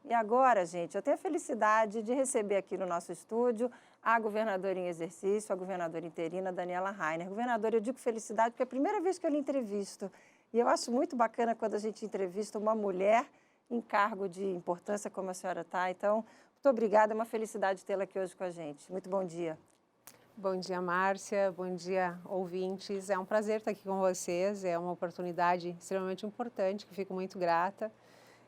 E agora, gente, eu tenho a felicidade de receber aqui no nosso estúdio a governadora em exercício, a governadora interina, Daniela Rainer. Governadora, eu digo felicidade porque é a primeira vez que eu lhe entrevisto. E eu acho muito bacana quando a gente entrevista uma mulher em cargo de importância como a senhora está. Então, muito obrigada, é uma felicidade tê-la aqui hoje com a gente. Muito bom dia. Bom dia, Márcia. Bom dia, ouvintes. É um prazer estar aqui com vocês. É uma oportunidade extremamente importante, que fico muito grata.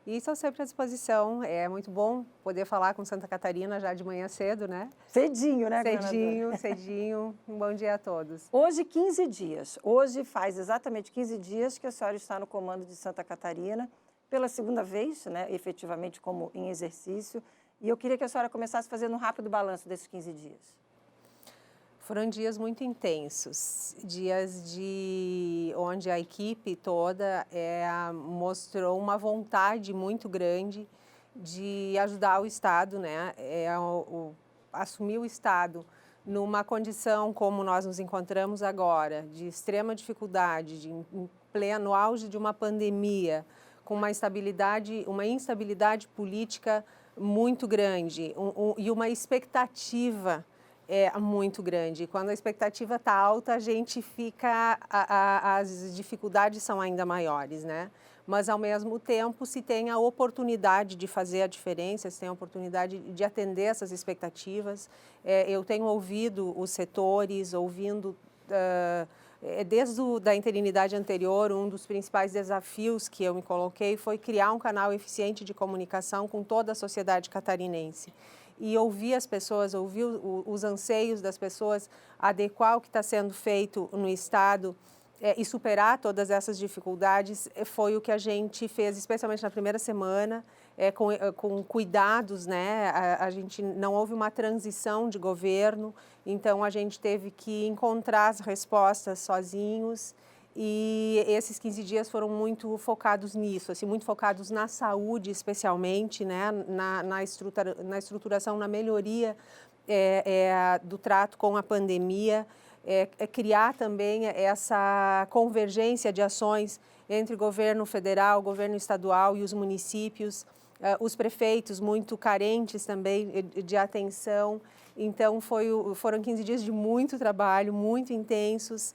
E estou sempre à disposição. É muito bom poder falar com Santa Catarina já de manhã cedo, né? Cedinho, né, governadora? Cedinho, cedinho. Um bom dia a todos. Hoje, 15 dias. Hoje faz exatamente 15 dias que a senhora está no comando de Santa Catarina, pela segunda vez, né, efetivamente como em exercício. E eu queria que a senhora começasse fazendo um rápido balanço desses 15 dias. Foram dias muito intensos, dias onde a equipe toda mostrou uma vontade muito grande de ajudar o Estado, né? Assumir o Estado numa condição como nós nos encontramos agora, de extrema dificuldade, em pleno auge de uma pandemia, com uma instabilidade política muito grande e uma expectativa muito grande. Quando a expectativa está alta, a gente fica, as dificuldades são ainda maiores, né? Mas, ao mesmo tempo, se tem a oportunidade de fazer a diferença, se tem a oportunidade de atender essas expectativas. Eu tenho ouvido os setores, desde a interinidade anterior, um dos principais desafios que eu me coloquei foi criar um canal eficiente de comunicação com toda a sociedade catarinense. E ouvir as pessoas, ouvir os anseios das pessoas, adequar o que está sendo feito no Estado e superar todas essas dificuldades, foi o que a gente fez, especialmente na primeira semana, com cuidados, né? A gente não houve uma transição de governo, então a gente teve que encontrar as respostas sozinhos. E esses 15 dias foram muito focados nisso, assim, muito focados na saúde, especialmente, né, na estruturação, na melhoria do trato com a pandemia, criar também essa convergência de ações entre o governo federal, o governo estadual e os municípios, os prefeitos muito carentes também de atenção. Então, foram 15 dias de muito trabalho, muito intensos.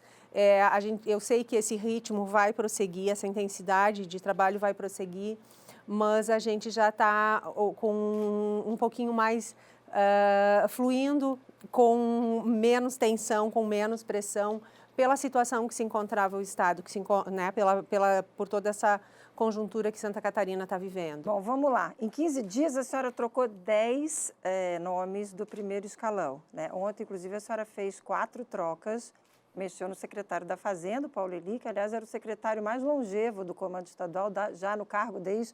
Eu sei que esse ritmo vai prosseguir, essa intensidade de trabalho vai prosseguir, mas a gente já está com um pouquinho mais fluindo, com menos tensão, com menos pressão, pela situação que se encontrava o Estado, né, por toda essa conjuntura que Santa Catarina está vivendo. Bom, vamos lá. Em 15 dias, a senhora trocou 10 nomes do primeiro escalão, né? Ontem, inclusive, a senhora fez 4 trocas, mexeu no secretário da Fazenda, Paulo Eli, que, aliás, era o secretário mais longevo do Comando Estadual, já no cargo desde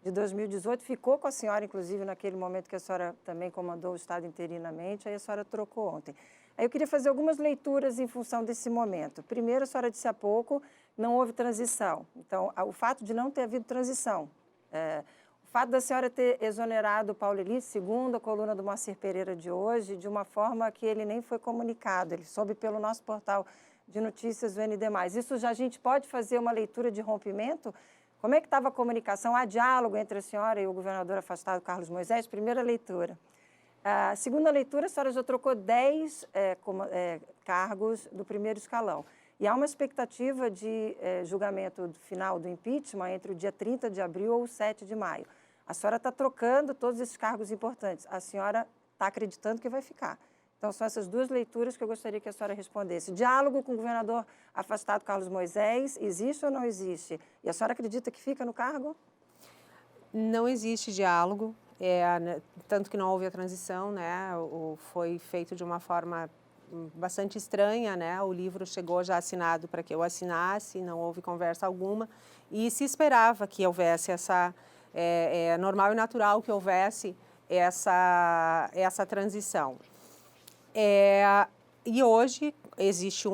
2018, ficou com a senhora, inclusive, naquele momento que a senhora também comandou o Estado interinamente, aí a senhora trocou ontem. Aí eu queria fazer algumas leituras em função desse momento. Primeiro, a senhora disse há pouco, não houve transição. Então, o fato de não ter havido transição, o fato da senhora ter exonerado o Paulo Eli, segundo a coluna do Moacir Pereira de hoje, de uma forma que ele nem foi comunicado, ele soube pelo nosso portal de notícias do ND+. Isso já a gente pode fazer uma leitura de rompimento? Como é que estava a comunicação? Há diálogo entre a senhora e o governador afastado, Carlos Moisés? Primeira leitura. A segunda leitura, a senhora já trocou 10 cargos do primeiro escalão. E há uma expectativa de julgamento final do impeachment entre o dia 30 de abril ou 7 de maio. A senhora está trocando todos esses cargos importantes. A senhora está acreditando que vai ficar. Então, são essas duas leituras que eu gostaria que a senhora respondesse. Diálogo com o governador afastado, Carlos Moisés, existe ou não existe? E a senhora acredita que fica no cargo? Não existe diálogo, tanto que não houve a transição, né? Foi feito de uma forma bastante estranha, né? O livro chegou já assinado para que eu assinasse, não houve conversa alguma, e se esperava que houvesse normal e natural que houvesse essa transição. E hoje existe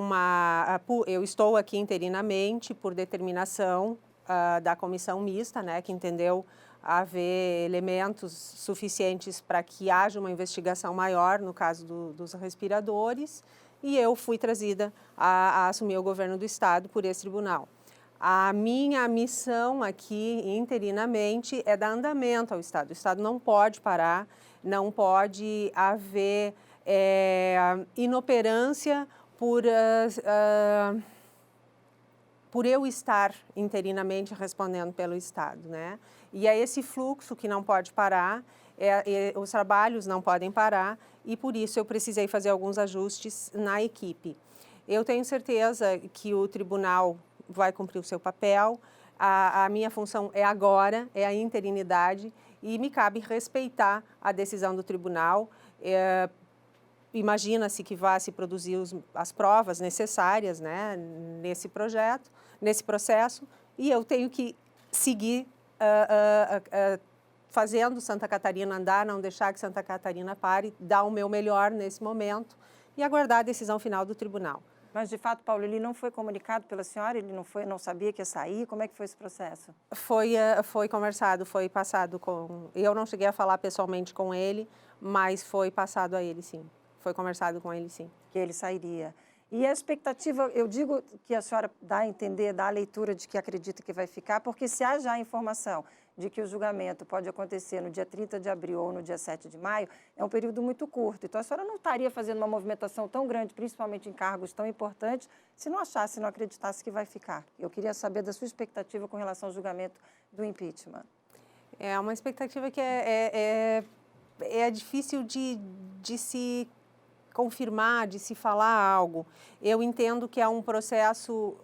eu estou aqui interinamente por determinação da comissão mista, né, que entendeu haver elementos suficientes para que haja uma investigação maior no caso dos respiradores, e eu fui trazida a assumir o governo do Estado por esse tribunal. A minha missão aqui, interinamente, é dar andamento ao Estado. O Estado não pode parar, não pode haver inoperância por eu estar interinamente respondendo pelo Estado, né? E é esse fluxo que não pode parar, os trabalhos não podem parar, e por isso eu precisei fazer alguns ajustes na equipe. Eu tenho certeza que o tribunal vai cumprir o seu papel, a minha função é agora, é a interinidade, e me cabe respeitar a decisão do tribunal. Imagina-se que vá se produzir as provas necessárias, né, nesse projeto, nesse processo, e eu tenho que seguir fazendo Santa Catarina andar, não deixar que Santa Catarina pare, dar o meu melhor nesse momento e aguardar a decisão final do tribunal. Mas, de fato, Paulo, ele não foi comunicado pela senhora? Ele não sabia que ia sair? Como é que foi esse processo? Foi conversado, foi passado com... Eu não cheguei a falar pessoalmente com ele, mas foi passado a ele, sim. Foi conversado com ele, sim. Que ele sairia. E a expectativa, eu digo que a senhora dá a entender, dá a leitura de que acredita que vai ficar, porque se há já informação de que o julgamento pode acontecer no dia 30 de abril ou no dia 7 de maio, é um período muito curto. Então, a senhora não estaria fazendo uma movimentação tão grande, principalmente em cargos tão importantes, se não achasse, não acreditasse que vai ficar. Eu queria saber da sua expectativa com relação ao julgamento do impeachment. É uma expectativa que é difícil de se confirmar, de se falar algo. Eu entendo que é um processo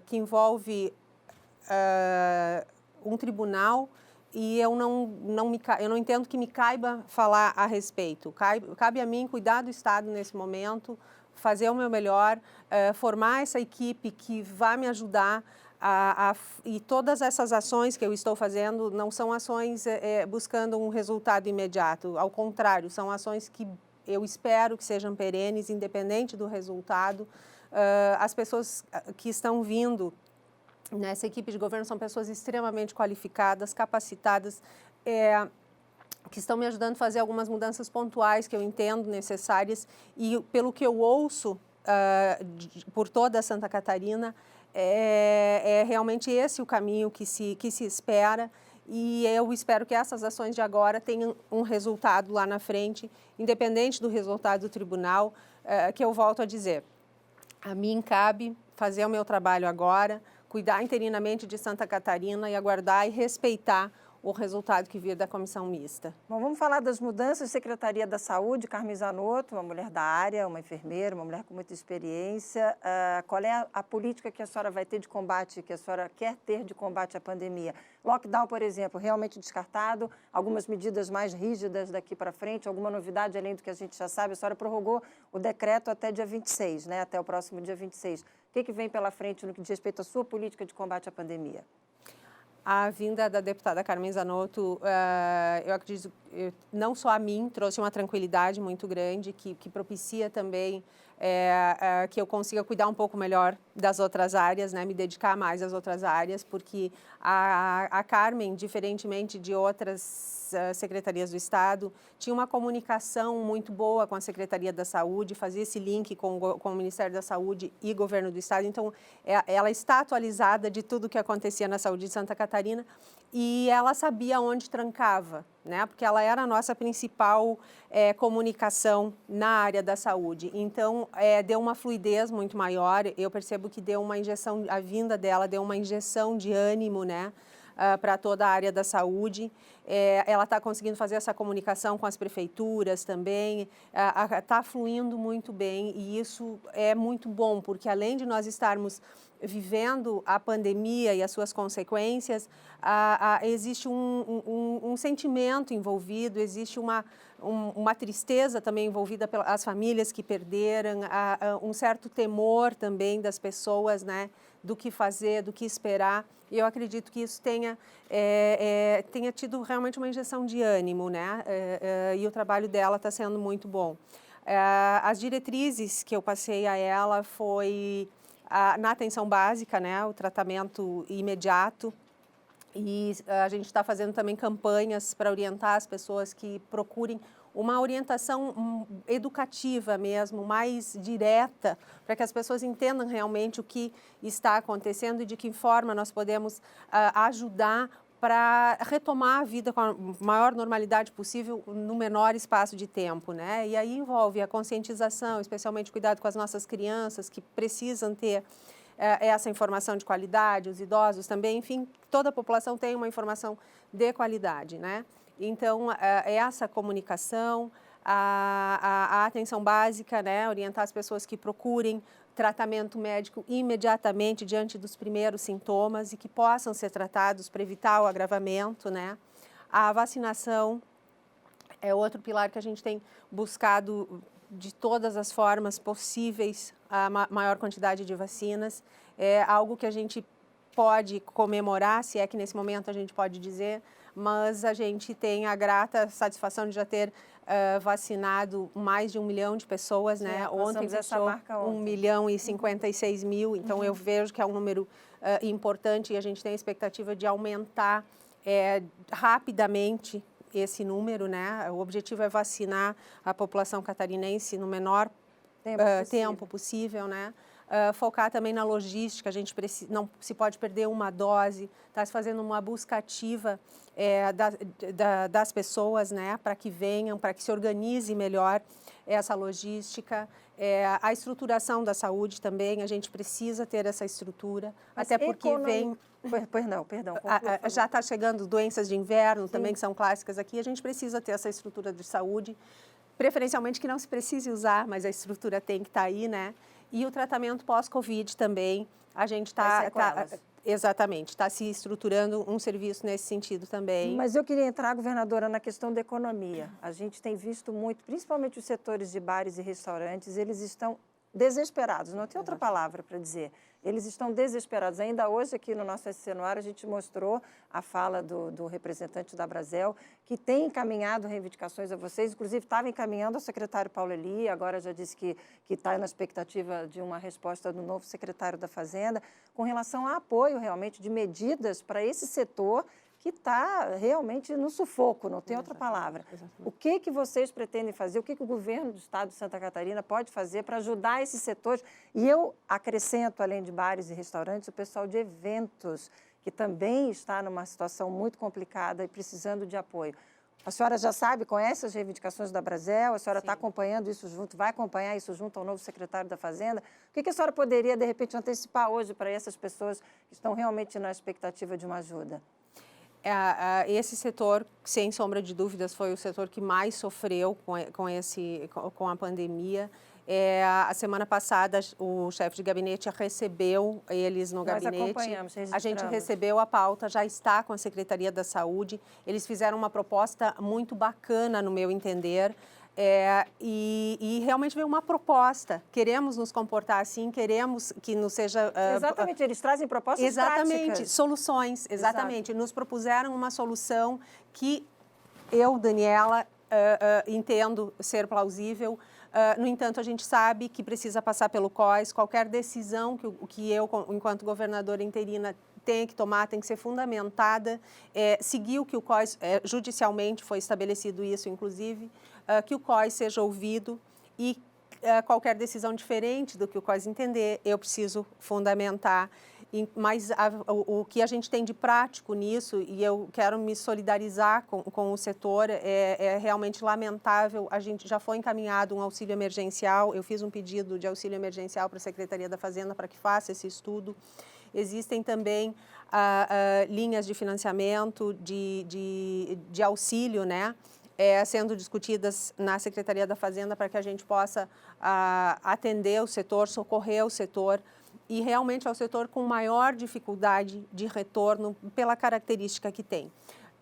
que envolve um tribunal e eu não entendo que me caiba falar a respeito. Cabe a mim cuidar do Estado nesse momento, fazer o meu melhor, formar essa equipe que vai me ajudar e todas essas ações que eu estou fazendo não são ações buscando um resultado imediato. Ao contrário, são ações que eu espero que sejam perenes, independente do resultado. As pessoas que estão vindo nessa equipe de governo são pessoas extremamente qualificadas, capacitadas, que estão me ajudando a fazer algumas mudanças pontuais que eu entendo necessárias. E pelo que eu ouço por toda Santa Catarina, é realmente esse o caminho que se espera. E eu espero que essas ações de agora tenham um resultado lá na frente, independente do resultado do tribunal, que eu volto a dizer. A mim cabe fazer o meu trabalho agora, cuidar interinamente de Santa Catarina e aguardar e respeitar o resultado que vir da comissão mista. Bom, vamos falar das mudanças. Secretaria da Saúde, Carmen Zanotto, uma mulher da área, uma enfermeira, uma mulher com muita experiência. Qual é a política que a senhora vai ter de combate, que a senhora quer ter de combate à pandemia? Lockdown, por exemplo, realmente descartado? Algumas medidas mais rígidas daqui para frente? Alguma novidade além do que a gente já sabe? A senhora prorrogou o decreto até dia 26, né? Até o próximo dia 26. O que vem pela frente no que diz respeito à sua política de combate à pandemia? A vinda da deputada Carmen Zanotto, eu acredito, não só a mim, trouxe uma tranquilidade muito grande, que propicia também que eu consiga cuidar um pouco melhor das outras áreas, né, me dedicar mais às outras áreas, porque a Carmen, diferentemente de outras secretarias do Estado, tinha uma comunicação muito boa com a Secretaria da Saúde, fazia esse link com o Ministério da Saúde e Governo do Estado. Então, ela está atualizada de tudo o que acontecia na saúde de Santa Catarina e ela sabia onde trancava, né? Porque ela era a nossa principal comunicação na área da saúde. Então, deu uma fluidez muito maior. Eu percebo que deu uma injeção, a vinda dela deu uma injeção de ânimo, né? Para toda a área da saúde. Ela está conseguindo fazer essa comunicação com as prefeituras também, está fluindo muito bem e isso é muito bom, porque além de nós estarmos vivendo a pandemia e as suas consequências, existe um sentimento envolvido, existe uma tristeza também envolvida pelas famílias que perderam, um certo temor também das pessoas, né, do que fazer, do que esperar. E eu acredito que isso tenha tido realmente uma injeção de ânimo, né? E o trabalho dela está sendo muito bom. As diretrizes que eu passei a ela foi na atenção básica, né? O tratamento imediato, E a gente está fazendo também campanhas para orientar as pessoas que procurem uma orientação educativa mesmo, mais direta, para que as pessoas entendam realmente o que está acontecendo e de que forma nós podemos ajudar para retomar a vida com a maior normalidade possível no menor espaço de tempo, né? E aí envolve a conscientização, especialmente cuidado com as nossas crianças que precisam ter essa informação de qualidade, os idosos também, enfim, toda a população tem uma informação de qualidade, né? Então, essa comunicação, a atenção básica, né? Orientar as pessoas que procurem tratamento médico imediatamente diante dos primeiros sintomas e que possam ser tratados para evitar o agravamento, né? A vacinação é outro pilar que a gente tem buscado de todas as formas possíveis a maior quantidade de vacinas. É algo que a gente pode comemorar, se é que nesse momento a gente pode dizer, mas a gente tem a grata satisfação de já ter vacinado mais de 1 milhão de pessoas, né? Ontem fechou 1.056.000, então eu vejo que é um número importante e a gente tem a expectativa de aumentar rapidamente esse número, né? O objetivo é vacinar a população catarinense no menor tempo possível, né? Focar também na logística, a gente não se pode perder uma dose, está se fazendo uma busca ativa das pessoas, né? Para que venham, para que se organize melhor essa logística. A estruturação da saúde também, a gente precisa ter essa estrutura, até porque vem... Perdão. Já está chegando doenças de inverno também, que são clássicas aqui. A gente precisa ter essa estrutura de saúde, preferencialmente que não se precise usar, mas a estrutura tem que estar aí, né? E o tratamento pós-Covid também, a gente está... Exatamente, está se estruturando um serviço nesse sentido também. Mas eu queria entrar, governadora, na questão da economia. A gente tem visto muito, principalmente os setores de bares e restaurantes, eles estão desesperados, não tem outra palavra para dizer. Eles estão desesperados. Ainda hoje, aqui no nosso SC no Ar, a gente mostrou a fala do representante da Brasel, que tem encaminhado reivindicações a vocês, inclusive estava encaminhando ao secretário Paulo Eli, agora já disse que está na expectativa de uma resposta do novo secretário da Fazenda, com relação a apoio realmente de medidas para esse setor que está realmente no sufoco, não tem outra palavra. O que vocês pretendem fazer, o que o governo do estado de Santa Catarina pode fazer para ajudar esses setores? E eu acrescento, além de bares e restaurantes, o pessoal de eventos, que também está numa situação muito complicada e precisando de apoio. A senhora já sabe, conhece as reivindicações da Brasel, a senhora está acompanhando isso junto, vai acompanhar isso junto ao novo secretário da Fazenda. O que a senhora poderia, de repente, antecipar hoje para essas pessoas que estão realmente na expectativa de uma ajuda? Esse setor, sem sombra de dúvidas, foi o setor que mais sofreu com a pandemia. A semana passada, o chefe de gabinete recebeu eles no gabinete. Nós acompanhamos, a gente recebeu a pauta, já está com a Secretaria da Saúde. Eles fizeram uma proposta muito bacana, no meu entender. E realmente veio uma proposta. Queremos nos comportar assim, queremos que nos seja... Exatamente, eles trazem propostas exatamente, práticas. Soluções, exatamente. Nos propuseram uma solução que eu, Daniela, entendo ser plausível. No entanto, a gente sabe que precisa passar pelo COIS. Qualquer decisão que eu, enquanto governadora interina, tenha que tomar, tem que ser fundamentada, seguir o que o COIS, judicialmente foi estabelecido isso, inclusive, que o COIS seja ouvido e qualquer decisão diferente do que o COIS entender, eu preciso fundamentar. Mas o que a gente tem de prático nisso, e eu quero me solidarizar com o setor, é realmente lamentável. A gente já foi encaminhado um auxílio emergencial, eu fiz um pedido de auxílio emergencial para a Secretaria da Fazenda para que faça esse estudo. Existem também linhas de financiamento, de auxílio, né? Sendo discutidas na Secretaria da Fazenda para que a gente possa atender o setor, socorrer o setor, e realmente é o setor com maior dificuldade de retorno pela característica que tem.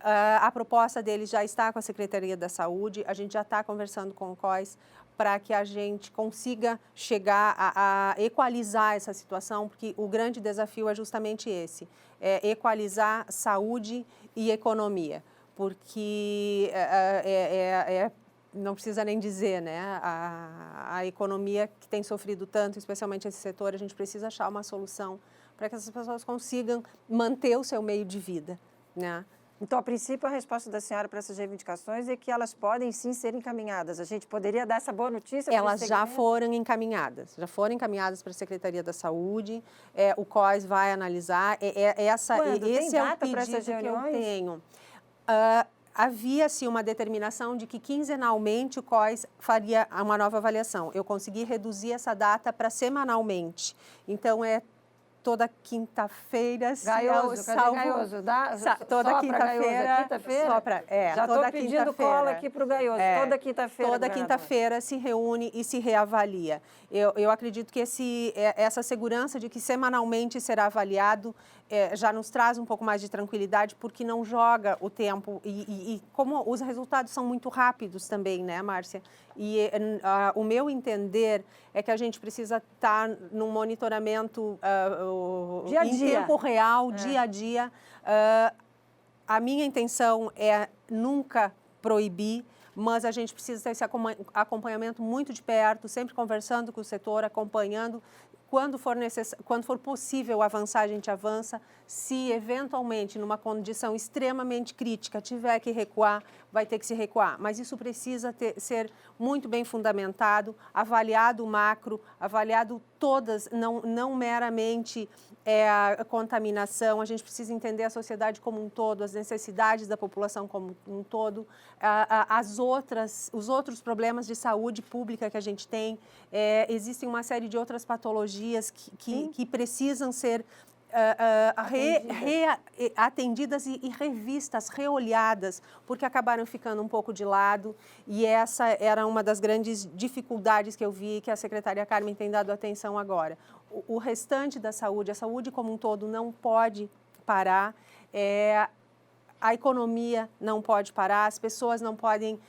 A proposta deles já está com a Secretaria da Saúde, a gente já está conversando com o COIS para que a gente consiga chegar a equalizar essa situação, porque o grande desafio é justamente esse, equalizar saúde e economia, porque não precisa nem dizer, né? A economia que tem sofrido tanto, especialmente esse setor, a gente precisa achar uma solução para que essas pessoas consigam manter o seu meio de vida, né? Então, a princípio, a resposta da senhora para essas reivindicações é que elas podem sim ser encaminhadas. A gente poderia dar essa boa notícia? Elas já foram encaminhadas para a Secretaria da Saúde, o COS vai analisar, esse é o pedido que eu tenho. Havia-se uma determinação de que quinzenalmente o COS faria uma nova avaliação. Eu consegui reduzir essa data para semanalmente. Então, toda quinta-feira. Gaioso, cadê Gaioso? Toda quinta-feira. Já estou pedindo cola aqui para o Gaioso, toda quinta-feira. Toda quinta-feira se reúne e se reavalia. Eu acredito que essa segurança de que semanalmente será avaliado já nos traz um pouco mais de tranquilidade, porque não joga o tempo e como os resultados são muito rápidos também, né, Márcia? E o meu entender é que a gente precisa estar num monitoramento dia a em dia. tempo real, dia a dia. A minha intenção é nunca proibir, mas a gente precisa ter esse acompanhamento muito de perto, sempre conversando com o setor, acompanhando. Quando for possível avançar, a gente avança. Se, eventualmente, numa condição extremamente crítica, tiver que recuar, vai ter que se recuar. Mas isso precisa ser muito bem fundamentado, avaliado o macro, avaliado todas, não meramente a contaminação. A gente precisa entender a sociedade como um todo, as necessidades da população como um todo, os outros problemas de saúde pública que a gente tem. Existem uma série de outras patologias que precisam ser atendidas e revistas, reolhadas, porque acabaram ficando um pouco de lado, e essa era uma das grandes dificuldades que eu vi, que a secretária Carmen tem dado atenção agora. O restante da saúde, a saúde como um todo não pode parar, a economia não pode parar, as pessoas não podem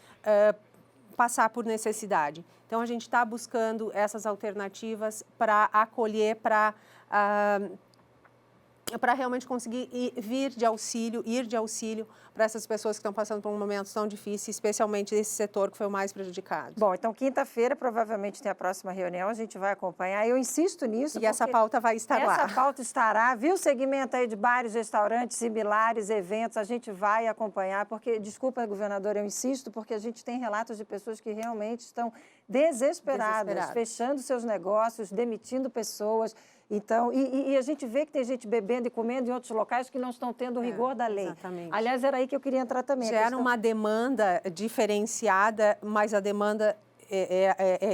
passar por necessidade. Então, a gente está buscando essas alternativas para acolher, para realmente conseguir ir de auxílio para essas pessoas que estão passando por um momento tão difícil, especialmente esse setor que foi o mais prejudicado. Bom, então quinta-feira provavelmente tem a próxima reunião, a gente vai acompanhar. Eu insisto nisso. E essa pauta vai estar lá. Essa pauta estará, viu o segmento aí de bares, restaurantes similares, eventos, a gente vai acompanhar, porque, desculpa, governadora, eu insisto, porque a gente tem relatos de pessoas que realmente estão desesperadas. Fechando seus negócios, demitindo pessoas. Então, e a gente vê que tem gente bebendo e comendo em outros locais que não estão tendo o rigor da lei. Exatamente. Aliás, era aí que eu queria entrar também. Gera uma demanda diferenciada, mas a demanda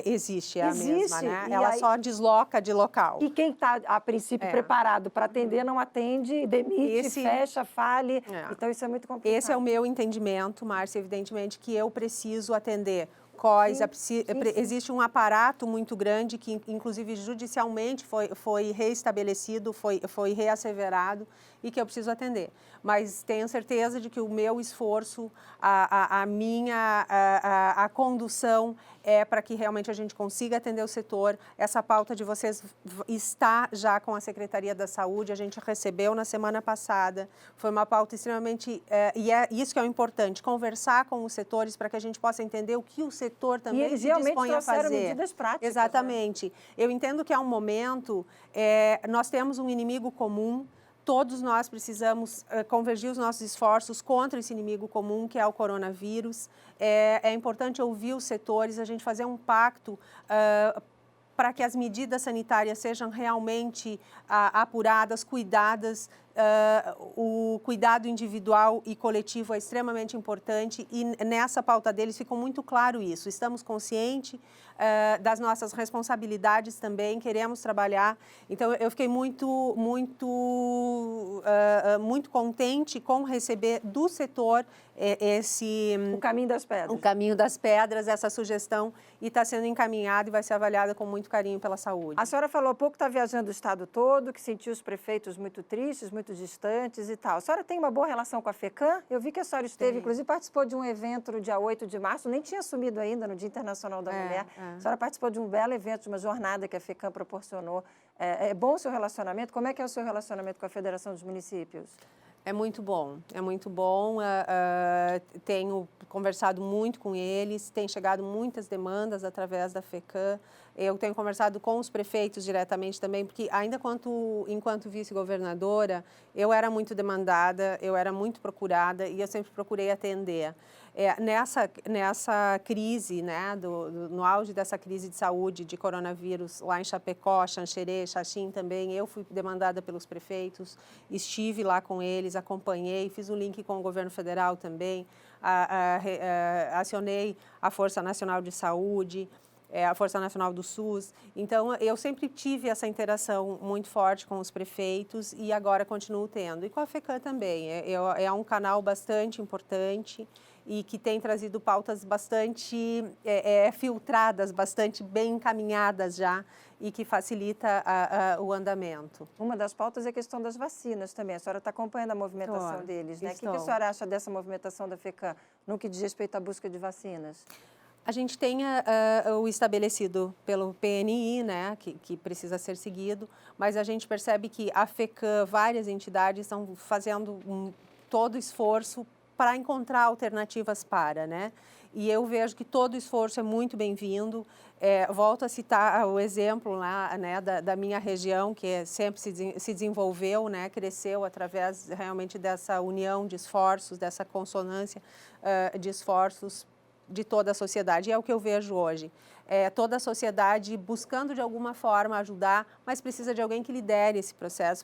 existe, a mesma, né? Ela só desloca de local. E quem está, a princípio, preparado para atender, não atende, demite, fecha, fale. Então, isso é muito complicado. Esse é o meu entendimento, Márcia, evidentemente, que eu preciso atender COS, existe um aparato muito grande que, inclusive, judicialmente foi reestabelecido, foi reasseverado e que eu preciso atender. Mas tenho certeza de que o meu esforço, a condução é para que realmente a gente consiga atender o setor. Essa pauta de vocês está já com a Secretaria da Saúde, a gente recebeu na semana passada. Foi uma pauta extremamente... e é isso que é o importante, conversar com os setores para que a gente possa entender o que o setor também se dispõe a fazer. Medidas práticas. Exatamente. Né? Eu entendo que é um momento, nós temos um inimigo comum, todos nós precisamos convergir os nossos esforços contra esse inimigo comum, que é o coronavírus. É importante ouvir os setores, a gente fazer um pacto para que as medidas sanitárias sejam realmente apuradas, cuidadas. O cuidado individual e coletivo é extremamente importante e nessa pauta deles ficou muito claro isso. Estamos conscientes das nossas responsabilidades também, queremos trabalhar. Então, eu fiquei muito contente com receber do setor o caminho das pedras. O caminho das pedras, essa sugestão, e está sendo encaminhada e vai ser avaliada com muito carinho pela saúde. A senhora falou há pouco que está viajando o estado todo, que sentiu os prefeitos muito tristes, muito distantes e tal. A senhora tem uma boa relação com a FECAM? Eu vi que a senhora esteve, inclusive, participou de um evento no dia 8 de março, nem tinha assumido ainda, no Dia Internacional da Mulher. A senhora participou de um belo evento, de uma jornada que a FECAM proporcionou. É bom o seu relacionamento? Como é que é o seu relacionamento com a Federação dos Municípios? É muito bom, é muito bom. Tenho conversado muito com eles, tem chegado muitas demandas através da FECAM. Eu tenho conversado com os prefeitos diretamente também, porque ainda enquanto vice-governadora, eu era muito demandada, eu era muito procurada e eu sempre procurei atender. Nessa crise, né, no auge dessa crise de saúde, de coronavírus, lá em Chapecó, Xanxerê, Xaxim também, eu fui demandada pelos prefeitos, estive lá com eles, acompanhei, fiz um link com o governo federal também, acionei a Força Nacional de Saúde, a Força Nacional do SUS. Então, eu sempre tive essa interação muito forte com os prefeitos e agora continuo tendo. E com a FECAM também. É um canal bastante importante e que tem trazido pautas bastante filtradas, bastante bem encaminhadas já e que facilita o andamento. Uma das pautas é a questão das vacinas também. A senhora está acompanhando a movimentação deles, né? O que a senhora acha dessa movimentação da FECAM no que diz respeito à busca de vacinas? A gente tem o estabelecido pelo PNI, né, que precisa ser seguido, mas a gente percebe que a FECAM, várias entidades estão fazendo todo esforço para encontrar alternativas para, né? E eu vejo que todo esforço é muito bem-vindo. Volto a citar o exemplo lá, né, da minha região, que sempre se desenvolveu, né, cresceu através realmente dessa união de esforços, dessa consonância de esforços de toda a sociedade. E é o que eu vejo hoje. Toda a sociedade buscando de alguma forma ajudar, mas precisa de alguém que lidere esse processo,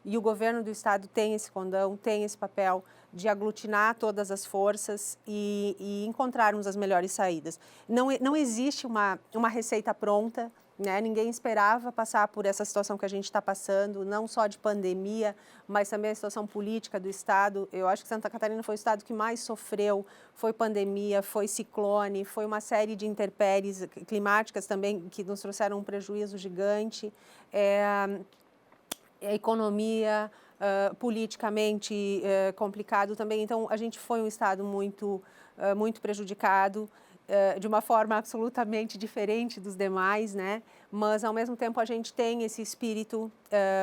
e o governo do estado tem esse condão, tem esse papel de aglutinar todas as forças e encontrarmos as melhores saídas. Não existe uma receita pronta, né? Ninguém esperava passar por essa situação que a gente está passando, não só de pandemia, mas também a situação política do estado. Eu acho que Santa Catarina foi o estado que mais sofreu, foi pandemia, foi ciclone, foi uma série de intempéries climáticas também que nos trouxeram um prejuízo gigante. A economia, politicamente complicado também. Então, a gente foi um estado muito prejudicado, de uma forma absolutamente diferente dos demais, né? Mas, ao mesmo tempo, a gente tem esse espírito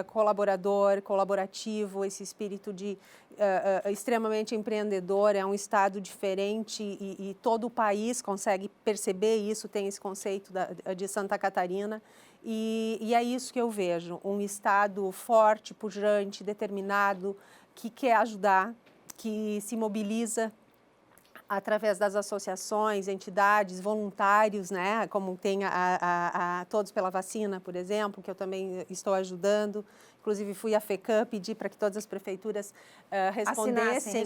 colaborador, colaborativo, esse espírito extremamente empreendedor. É um estado diferente e todo o país consegue perceber isso, tem esse conceito de Santa Catarina. E é isso que eu vejo, um estado forte, pujante, determinado, que quer ajudar, que se mobiliza através das associações, entidades, voluntários, né, como tem Todos pela Vacina, por exemplo, que eu também estou ajudando. Inclusive, fui à FECAM pedir para que todas as prefeituras respondessem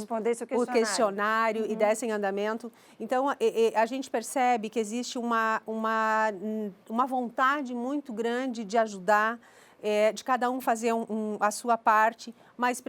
o questionário e dessem andamento. Então, a gente percebe que existe uma vontade muito grande de ajudar, de cada um fazer a sua parte, mas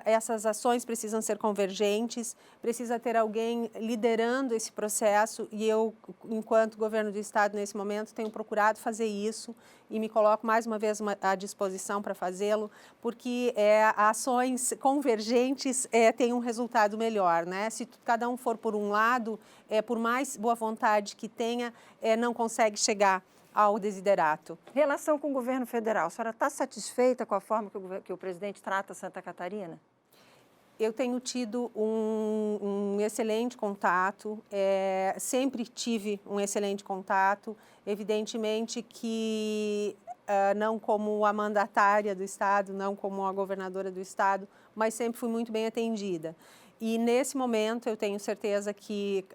essas ações precisam ser convergentes, precisa ter alguém liderando esse processo e eu, enquanto governo do estado, nesse momento, tenho procurado fazer isso e me coloco mais uma vez à disposição para fazê-lo, porque ações convergentes têm um resultado melhor, né? Se cada um for por um lado, por mais boa vontade que tenha, não consegue chegar ao desiderato. Relação com o governo federal, a senhora está satisfeita com a forma que o presidente trata Santa Catarina? Eu tenho tido um excelente contato, sempre tive um excelente contato, evidentemente que não como a mandatária do estado, não como a governadora do estado, mas sempre fui muito bem atendida. E nesse momento eu tenho certeza que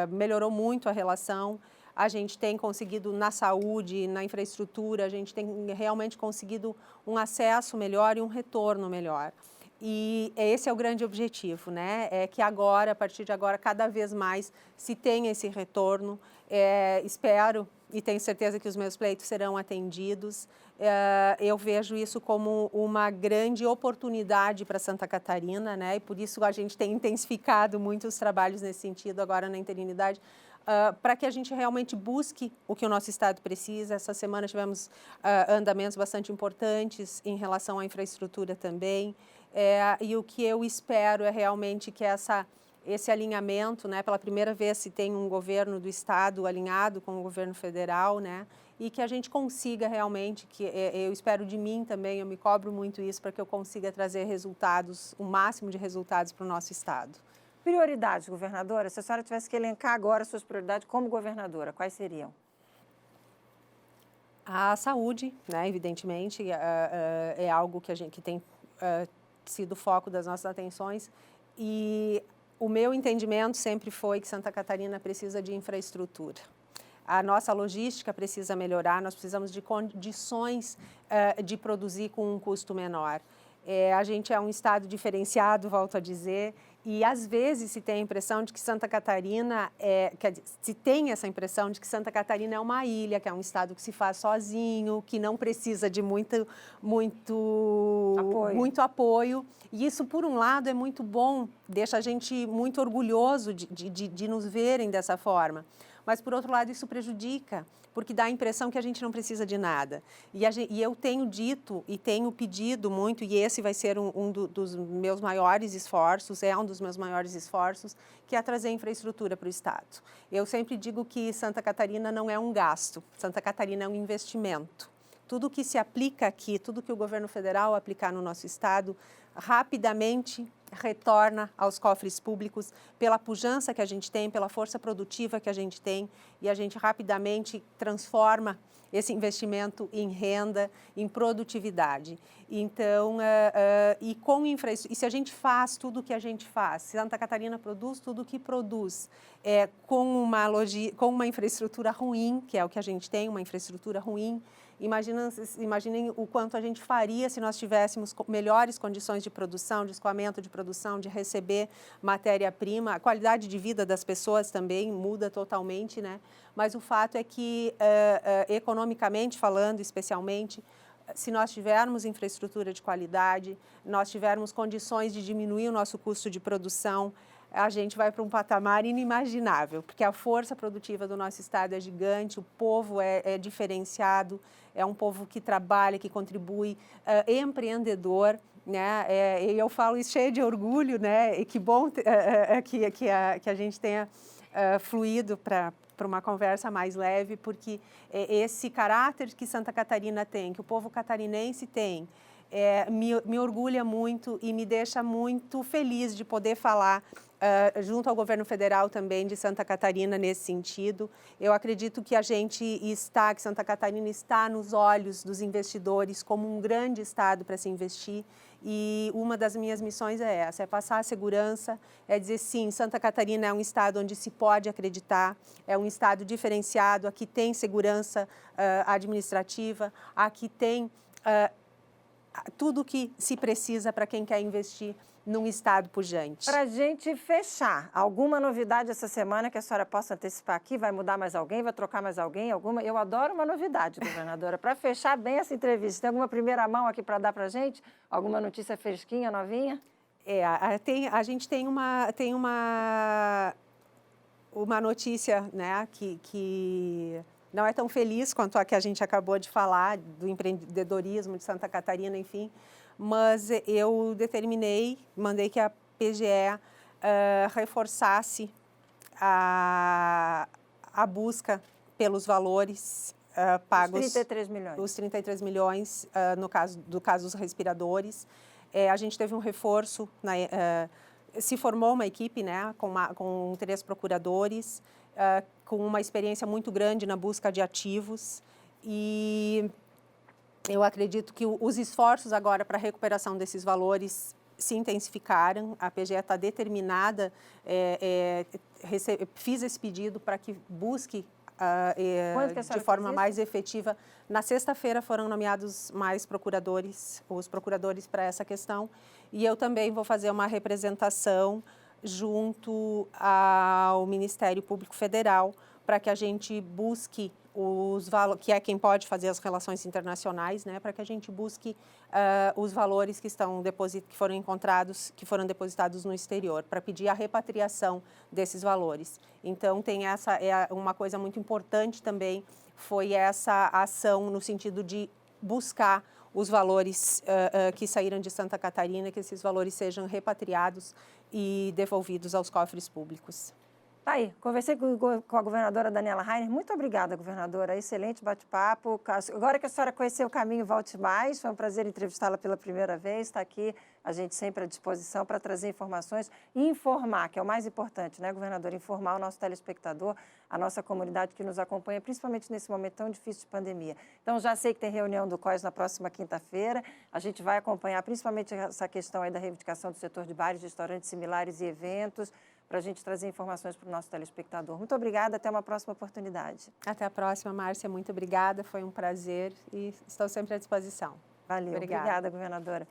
melhorou muito a relação. A gente tem conseguido na saúde, na infraestrutura, a gente tem realmente conseguido um acesso melhor e um retorno melhor. E esse é o grande objetivo, né? É que agora, a partir de agora, cada vez mais se tenha esse retorno. Espero e tenho certeza que os meus pleitos serão atendidos. Eu vejo isso como uma grande oportunidade para Santa Catarina, né? E por isso a gente tem intensificado muito os trabalhos nesse sentido agora na interinidade, para que a gente realmente busque o que o nosso estado precisa. Essa semana tivemos andamentos bastante importantes em relação à infraestrutura também. E o que eu espero é realmente que esse alinhamento, né? Pela primeira vez se tem um governo do estado alinhado com o governo federal, né? E que a gente consiga realmente, que eu espero de mim também, eu me cobro muito isso para que eu consiga trazer resultados, o máximo de resultados para o nosso estado. Prioridades, governadora, se a senhora tivesse que elencar agora suas prioridades como governadora, quais seriam? A saúde, né, evidentemente, é algo que tem sido o foco das nossas atenções, e o meu entendimento sempre foi que Santa Catarina precisa de infraestrutura. A nossa logística precisa melhorar, nós precisamos de condições de produzir com um custo menor. A gente é um estado diferenciado, volto a dizer, e às vezes se tem a impressão de que Santa Catarina se tem essa impressão de que Santa Catarina é uma ilha, que é um estado que se faz sozinho, que não precisa de muito apoio. E isso, por um lado, é muito bom, deixa a gente muito orgulhoso de nos verem dessa forma. Mas, por outro lado, isso prejudica, porque dá a impressão que a gente não precisa de nada. E eu tenho dito e tenho pedido muito, e esse vai ser dos meus maiores esforços, que é trazer infraestrutura para o estado. Eu sempre digo que Santa Catarina não é um gasto, Santa Catarina é um investimento. Tudo que se aplica aqui, tudo que o governo federal aplicar no nosso estado, rapidamente retorna aos cofres públicos pela pujança que a gente tem, pela força produtiva que a gente tem, e a gente rapidamente transforma esse investimento em renda, em produtividade. Então, e se a gente faz tudo o que a gente faz, Santa Catarina produz tudo o que produz, com uma infraestrutura ruim, que é o que a gente tem, uma infraestrutura ruim, imaginem o quanto a gente faria se nós tivéssemos melhores condições de produção, de escoamento de produção, de receber matéria-prima. A qualidade de vida das pessoas também muda totalmente, né? Mas o fato é que, economicamente falando, especialmente, se nós tivermos infraestrutura de qualidade, nós tivermos condições de diminuir o nosso custo de produção, a gente vai para um patamar inimaginável, porque a força produtiva do nosso estado é gigante, o povo é diferenciado, é um povo que trabalha, que contribui, empreendedor, né? E eu falo isso cheio de orgulho, né? E que bom que a gente tenha fluído para uma conversa mais leve, porque esse caráter que Santa Catarina tem, que o povo catarinense tem, me orgulha muito e me deixa muito feliz de poder falar junto ao governo federal também de Santa Catarina nesse sentido. Eu acredito que que Santa Catarina está nos olhos dos investidores como um grande estado para se investir, e uma das minhas missões é essa, é passar a segurança, é dizer sim, Santa Catarina é um estado onde se pode acreditar, é um estado diferenciado, aqui tem segurança administrativa, aqui tem tudo o que se precisa para quem quer investir num estado pujante. Para a gente fechar, alguma novidade essa semana que a senhora possa antecipar aqui? Vai mudar mais alguém? Vai trocar mais alguém? Eu adoro uma novidade, governadora. Para fechar bem essa entrevista, tem alguma primeira mão aqui para dar para a gente? Alguma notícia fresquinha, novinha? A gente tem uma notícia, né, que não é tão feliz quanto a que a gente acabou de falar, do empreendedorismo de Santa Catarina, enfim, mas eu mandei que a PGE reforçasse a busca pelos valores pagos. Os 33 milhões. Os 33 milhões, no caso dos respiradores. A gente teve um reforço, se formou uma equipe, né, com 3 procuradores, com uma experiência muito grande na busca de ativos, e eu acredito que os esforços agora para a recuperação desses valores se intensificaram. A PGE está determinada, fiz esse pedido para que busque de forma mais efetiva. Na sexta-feira foram nomeados mais procuradores, os procuradores para essa questão, e eu também vou fazer uma representação junto ao Ministério Público Federal para que a gente busque os valores, que é quem pode fazer as relações internacionais, né, para que a gente busque os valores que foram encontrados, que foram depositados no exterior, para pedir a repatriação desses valores. Então, tem uma coisa muito importante também, foi essa ação no sentido de buscar os valores que saíram de Santa Catarina, que esses valores sejam repatriados e devolvidos aos cofres públicos. Tá aí, conversei com a governadora Daniela Rainer. Muito obrigada, governadora. Excelente bate-papo. Agora que a senhora conheceu o caminho, volte mais. Foi um prazer entrevistá-la pela primeira vez. Está aqui, a gente sempre à disposição para trazer informações e informar, que é o mais importante, né, governadora? Informar o nosso telespectador, a nossa comunidade que nos acompanha, principalmente nesse momento tão difícil de pandemia. Então, já sei que tem reunião do COIS na próxima quinta-feira. A gente vai acompanhar principalmente essa questão aí da reivindicação do setor de bares, restaurantes similares e eventos, para a gente trazer informações para o nosso telespectador. Muito obrigada, até uma próxima oportunidade. Até a próxima, Márcia, muito obrigada, foi um prazer e estou sempre à disposição. Valeu, obrigada governadora.